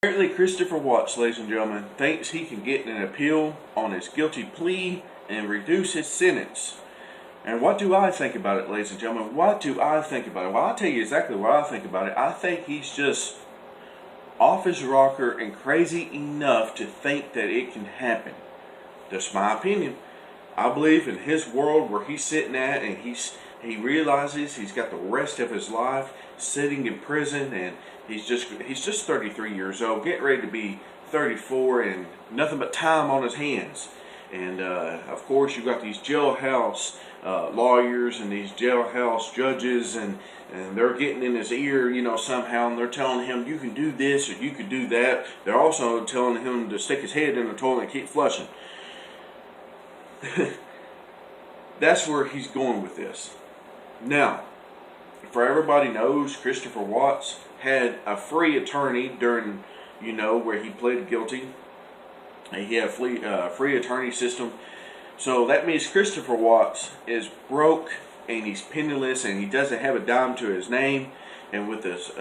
Apparently, Christopher Watts, ladies and gentlemen, thinks he can get an appeal on his guilty plea and reduce his sentence. And what do I think about it, ladies and gentlemen? What do I think about it? Well, I'll tell you exactly what I think about it. I think he's just off his rocker and crazy enough to think that it can happen. That's my opinion. I believe in his world where he's sitting at, and he realizes he's got the rest of his life sitting in prison, and he's just 33 years old, getting ready to be 34, and nothing but time on his hands. And of course, you've got these jailhouse lawyers and these jailhouse judges, and they're getting in his ear, somehow, and they're telling him you can do this or you can do that. They're also telling him to stick his head in the toilet and keep flushing. That's where he's going with this. Now, for everybody knows, Christopher Watts had a free attorney during, where he pleaded guilty. He had a free attorney system. So that means Christopher Watts is broke and he's penniless and he doesn't have a dime to his name. And with this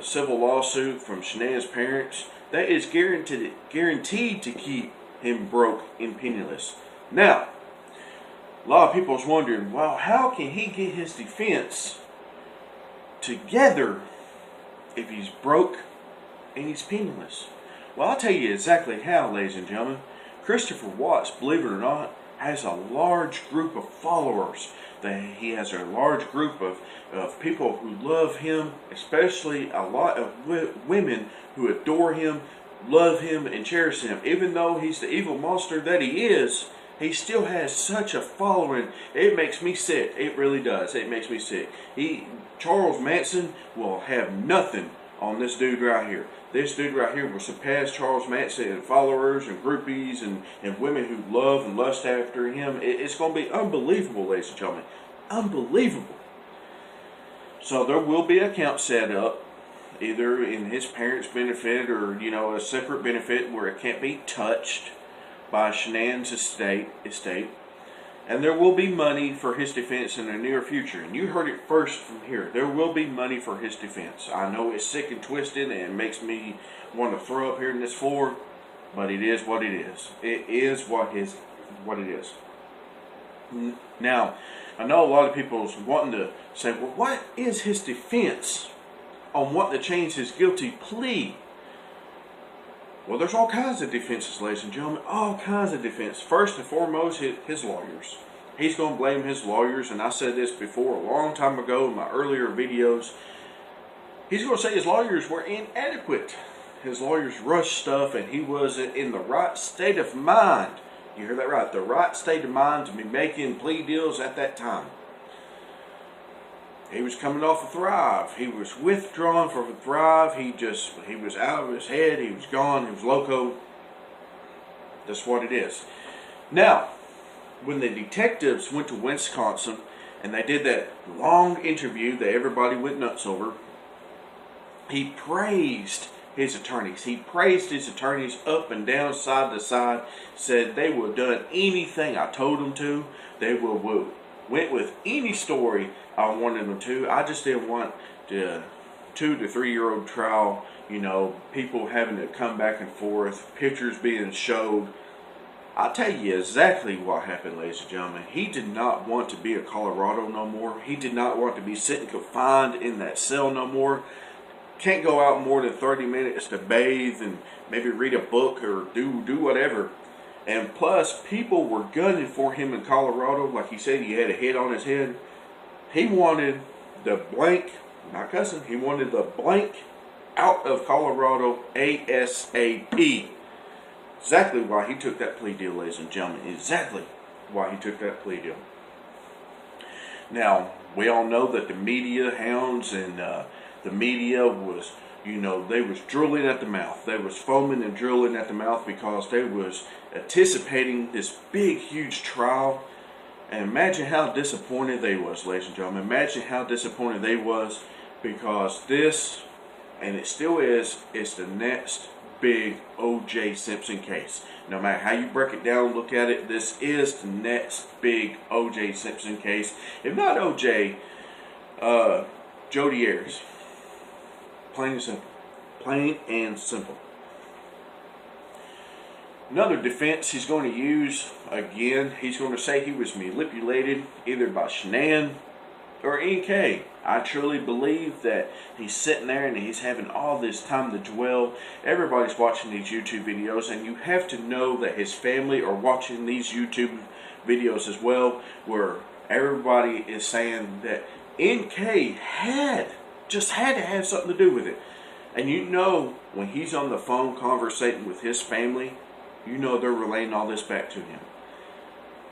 civil lawsuit from Shanann's parents, that is guaranteed to keep him broke and penniless. Now, a lot of people's wondering, well, how can he get his defense together if he's broke and he's penniless? Well, I'll tell you exactly how, ladies and gentlemen. Christopher Watts, believe it or not, has a large group of followers. He has a large group of people who love him, especially a lot of women who adore him, love him, and cherish him. Even though he's the evil monster that he is, he still has such a following. It makes me sick. It really does. It makes me sick. Charles Manson will have nothing on this dude right here. This dude right here will surpass Charles Manson in followers and groupies and women who love and lust after him. It's going to be unbelievable, ladies and gentlemen. Unbelievable. So there will be an account set up, either in his parents' benefit or, a separate benefit where it can't be touched by Shanann's estate. And there will be money for his defense in the near future. And you heard it first from here. There will be money for his defense. I know it's sick and twisted and makes me want to throw up here in this floor, but it is what it is. It is what it is. Now, I know a lot of people is wanting to say, well, what is his defense on wanting to change his guilty plea? Well, there's all kinds of defenses, ladies and gentlemen. All kinds of defense. First and foremost, his lawyers. He's going to blame his lawyers, and I said this before a long time ago in my earlier videos. He's going to say his lawyers were inadequate. His lawyers rushed stuff, and he wasn't in the right state of mind. You hear that right? The right state of mind to be making plea deals at that time. He was coming off of Thrive. He was withdrawn from Thrive. He was out of his head. He was gone. He was loco. That's what it is. Now, when the detectives went to Wisconsin and they did that long interview that everybody went nuts over, he praised his attorneys. He praised his attorneys up and down, side to side, said they would have done anything I told them to. They went with any story I wanted them to. I just didn't want the 2 to 3 year old trial, people having to come back and forth, pictures being showed. I'll tell you exactly what happened, ladies and gentlemen. He did not want to be a Colorado no more. He did not want to be sitting confined in that cell no more. Can't go out more than 30 minutes to bathe and maybe read a book or do whatever. And plus, people were gunning for him in Colorado. Like he said, he had a hit on his head. He wanted the blank, not cussing, he wanted the blank out of Colorado ASAP. Exactly why he took that plea deal, ladies and gentlemen. Exactly why he took that plea deal. Now, we all know that the media hounds and the media was, they was drooling at the mouth. They was foaming and drooling at the mouth because they was anticipating this big, huge trial. And imagine how disappointed they was, ladies and gentlemen. Imagine how disappointed they was because this, and it still is the next big O.J. Simpson case. No matter how you break it down, look at it, this is the next big O.J. Simpson case. If not O.J., Jodi Arias. Plain and simple. Plain and simple. Another defense he's going to use, again, he's going to say he was manipulated either by Shanann or NK. I truly believe that he's sitting there and he's having all this time to dwell. Everybody's watching these YouTube videos, and you have to know that his family are watching these YouTube videos as well, where everybody is saying that NK had to have something to do with it. And you know, when he's on the phone conversating with his family, you know they're relaying all this back to him.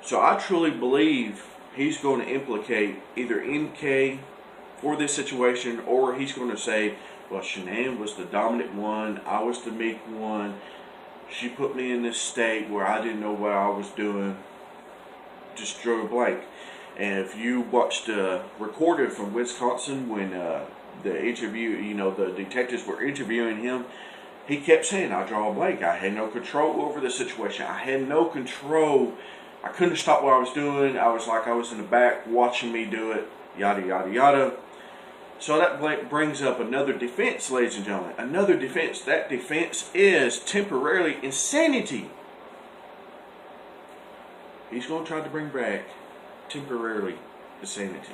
So I truly believe he's going to implicate either NK for this situation, or he's going to say, well, Shanann was the dominant one, I was the meek one, she put me in this state where I didn't know what I was doing, just drew a blank. And if you watched the recording from Wisconsin when the interview, you know, the detectives were interviewing him, he kept saying, I draw a blank. I had no control over the situation. I had no control. I couldn't stop what I was doing. I was like I was in the back watching me do it, yada, yada, yada. So that brings up another defense, ladies and gentlemen. Another defense. That defense is temporarily insanity. He's going to try to bring back temporarily insanity.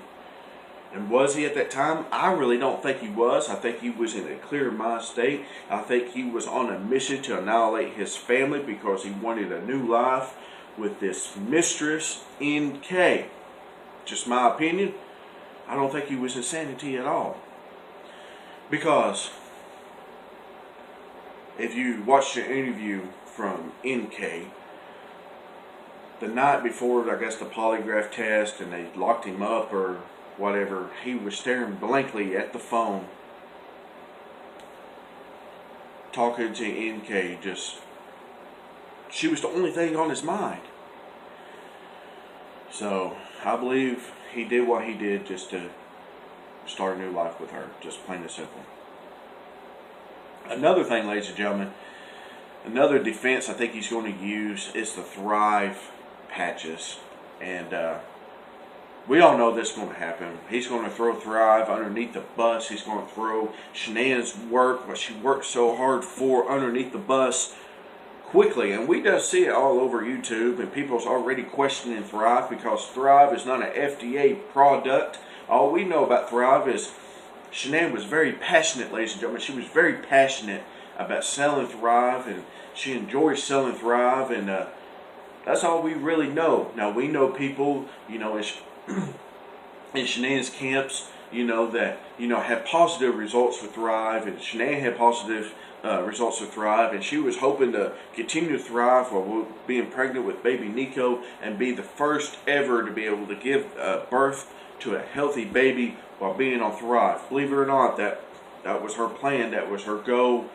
And was he at that time? I really don't think he was. I think he was in a clear mind state. I think he was on a mission to annihilate his family because he wanted a new life with this mistress, NK. Just my opinion. I don't think he was insanity at all. Because if you watch the interview from NK, the night before, I guess, the polygraph test, and they locked him up or whatever, he was staring blankly at the phone, talking to NK. She was the only thing on his mind. So I believe he did what he did just to start a new life with her, just plain and simple. Another thing, ladies and gentlemen, another defense I think he's going to use is the Thrive patches. And we all know this is going to happen. He's going to throw Thrive underneath the bus. He's going to throw Shanann's work, what she worked so hard for, underneath the bus quickly. And we do see it all over YouTube, and people's already questioning Thrive because Thrive is not an FDA product. All we know about Thrive is Shanann was very passionate, ladies and gentlemen. She was very passionate about selling Thrive, and she enjoys selling Thrive, and that's all we really know. Now, we know people, you know, in Shanann's camps, you know, that, you know, had positive results with Thrive, and Shanann had positive results with Thrive, and she was hoping to continue to thrive while being pregnant with baby Nico and be the first ever to be able to give birth to a healthy baby while being on Thrive. Believe it or not, that was her plan, that was her goal.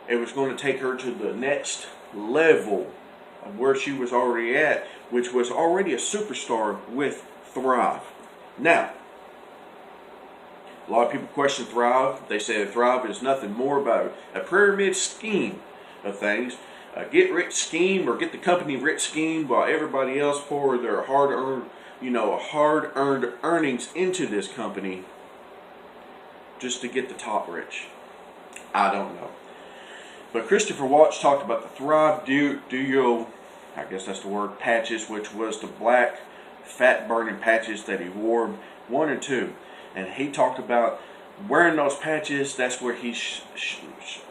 It was going to take her to the next level of where she was already at, which was already a superstar with Thrive. Now, a lot of people question Thrive. They say Thrive is nothing more about a pyramid scheme of things. A get-rich scheme, or get the company rich scheme, while everybody else pour their hard-earned, you know, hard-earned earnings into this company just to get the top rich. I don't know. But Christopher Watts talked about the Thrive Duo, I guess that's the word, patches, which was the black fat-burning patches that he wore, 1 and 2. And he talked about wearing those patches. That's where he,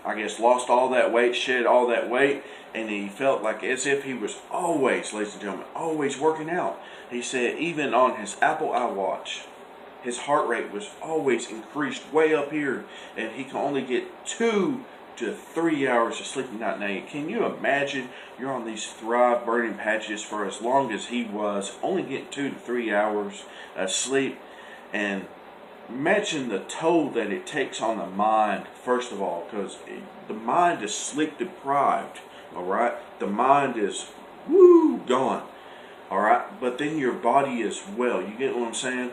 I guess, lost all that weight, shed all that weight, and he felt like as if he was always, ladies and gentlemen, always working out. He said even on his Apple iWatch, his heart rate was always increased way up here, and he can only get 2 to 3 hours of sleep a night. Now, can you imagine you're on these Thrive burning patches for as long as he was, only getting 2 to 3 hours of sleep? And imagine the toll that it takes on the mind, first of all, because the mind is sleep deprived, all right? The mind is, gone, all right? But then your body is well. You get what I'm saying?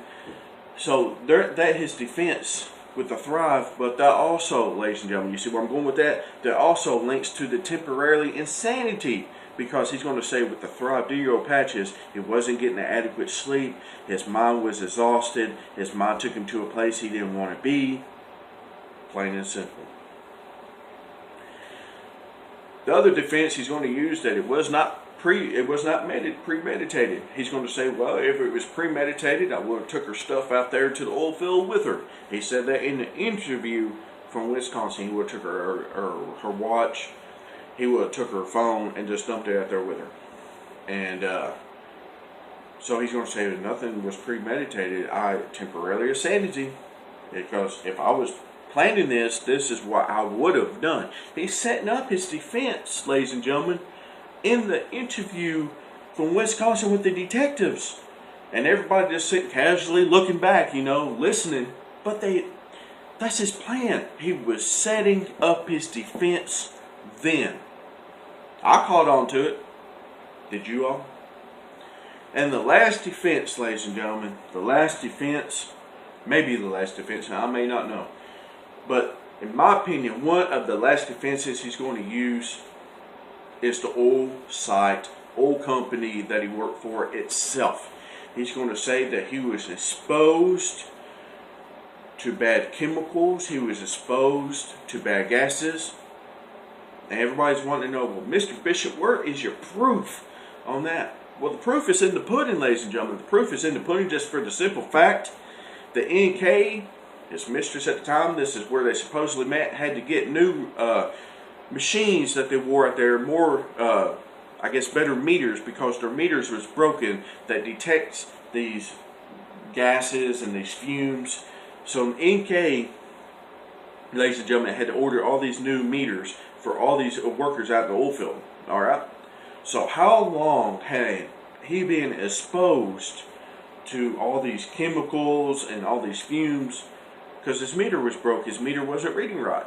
So that his defense with the Thrive, but that also, ladies and gentlemen, you see where I'm going with that? That also links to the temporarily insanity, because he's going to say with the Thrive Duo patches, he wasn't getting adequate sleep, his mind was exhausted, his mind took him to a place he didn't want to be, plain and simple. The other defense he's going to use that it was not premeditated. He's going to say, well, if it was premeditated, I would have took her stuff out there to the oil field with her. He said that in the interview from Wisconsin. He would have took her watch. He would have took her phone and just dumped it out there with her. And so he's going to say that nothing was premeditated. I temporarily insanity, because if I was planning this is what I would have done. He's setting up his defense, ladies and gentlemen, in the interview from Wisconsin with the detectives. And everybody just sitting casually looking back, listening. But that's his plan. He was setting up his defense then. I caught on to it. Did you all? And the last defense, ladies and gentlemen, maybe the last defense, I may not know. But in my opinion, one of the last defenses he's going to use is the oil company that he worked for itself. He's going to say that he was exposed to bad chemicals, he was exposed to bad gases. And everybody's wanting to know, well, Mr. Bishop, where is your proof on that? Well, the proof is in the pudding, ladies and gentlemen. The proof is in the pudding, just for the simple fact that NK, his mistress at the time, this is where they supposedly met, had to get new machines that they wore out there, more, I guess, better meters, because their meters was broken that detects these gases and these fumes. So NK, ladies and gentlemen, had to order all these new meters for all these workers out in the oil field. All right. So how long had he been exposed to all these chemicals and all these fumes? Because his meter was broke. His meter wasn't reading right.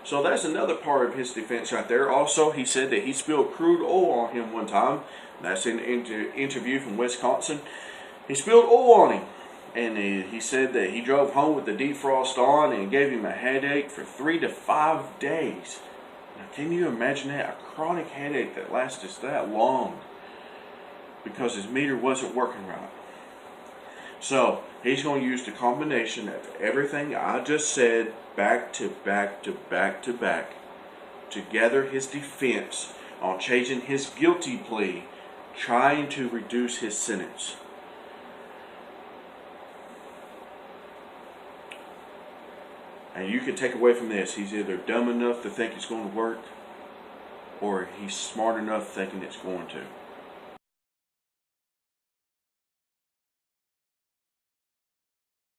So that's another part of his defense right there. Also, he said that he spilled crude oil on him one time. That's in an interview from Wisconsin. He spilled oil on him. And he said that he drove home with the defrost on and it gave him a headache for 3 to 5 days. Now, can you imagine that? A chronic headache that lasted that long because his meter wasn't working right. So he's going to use the combination of everything I just said, back to back to back to back, to gather his defense on changing his guilty plea, trying to reduce his sentence. And you can take away from this, he's either dumb enough to think it's going to work, or he's smart enough thinking it's going to.